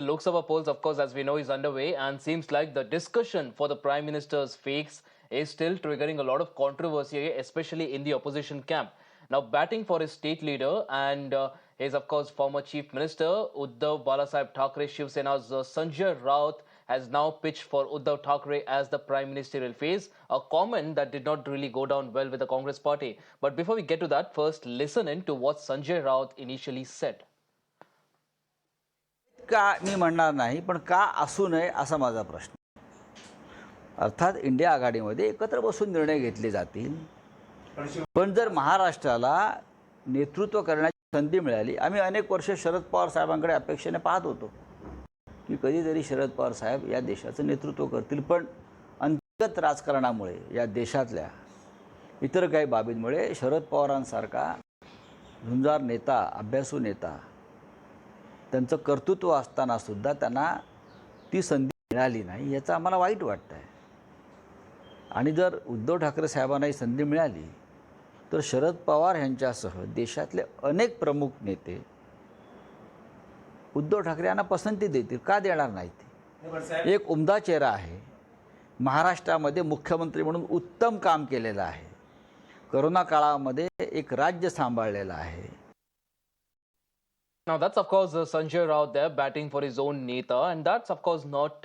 Lok Sabha polls, of course, as we know, is underway, and seems like the discussion for the Prime Minister's fakes is still triggering a lot of controversy, especially in the opposition camp. Now, batting for his state leader and his, of course, former Chief Minister, Uddhav Balasaheb Thackeray, Shiv Sena's Sanjay Raut has now pitched for Uddhav Thackeray as the Prime Ministerial face, a comment that did not really go down well with the Congress party. But before we get to that, first listen in to what Sanjay Raut initially said. का मी म्हणणार नाही, पण का असू नये असा माझा प्रश्न. अर्थात इंडिया आघाडीमध्ये एकत्र बसून निर्णय घेतले जातील, पण जर महाराष्ट्राला नेतृत्व करण्याची संधी मिळाली, आम्ही अनेक वर्ष शरद पवार साहेबांकडे अपेक्षेने पाहत होतो की कधीतरी शरद पवार साहेब या देशाचं नेतृत्व करतील, पण अंतर्गत राजकारणामुळे या देशातल्या इतर काही बाबींमुळे शरद पवारांसारखा झुंजार नेता, अभ्यासू नेता, त्यांचं कर्तृत्व असताना सुद्धा त्यांना ती संधी मिळाली नाही, याचं आम्हाला वाईट वाटतं आहे. आणि जर उद्धव ठाकरे साहेबांना ही संधी मिळाली तर शरद पवार यांच्यासह देशातले अनेक प्रमुख नेते उद्धव ठाकरे यांना पसंती देतील, का देणार नाहीत. एक उमदा चेहरा आहे, महाराष्ट्रामध्ये मुख्यमंत्री म्हणून उत्तम काम केलेलं आहे, कोरोना काळामध्ये एक राज्य सांभाळलेलं आहे. Now, that's of course Sanjay Raut there batting for his own Neta, and that's of course not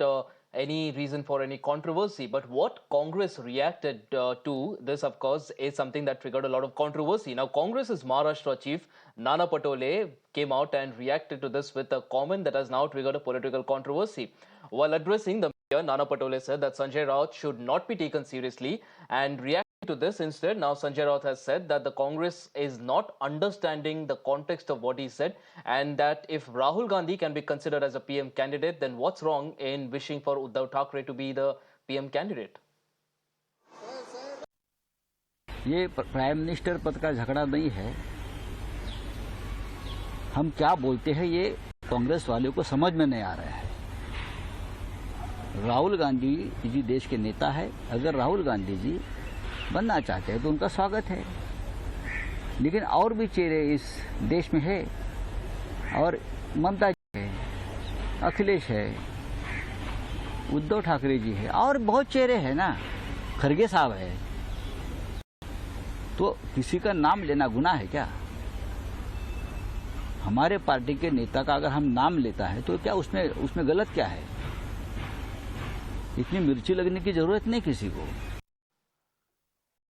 any reason for any controversy. But what Congress reacted to this, of course, is something that triggered a lot of controversy. Now, Congress's Maharashtra chief Nana Patole came out and reacted to this with a comment that has now triggered a political controversy. While addressing the mayor, Nana Patole said that Sanjay Raut should not be taken seriously and reacted to this instead. Now, Sanjay Raut has said that the Congress is not understanding the context of what he said, and that if Rahul Gandhi can be considered as a PM candidate, then what's wrong in wishing for Uddhav Thackeray to be the PM candidate? ये prime minister पद का झगड़ा नहीं है. हम क्या बोलते हैं ये कांग्रेस वालों को समझ में नहीं आ रहा है. राहुल गांधी जी देश के नेता है. अगर राहुल गांधी जी बनना चाहते हैं तो उनका स्वागत है, लेकिन और भी चेहरे इस देश में है, और ममता जी है, अखिलेश है, उद्धव ठाकरे जी है, और बहुत चेहरे हैं ना, खरगे साहब है. तो किसी का नाम लेना गुनाह है क्या? हमारे पार्टी के नेता का अगर हम नाम लेता है तो क्या उसमें गलत क्या है? इतनी मिर्ची लगने की जरूरत नहीं किसी को.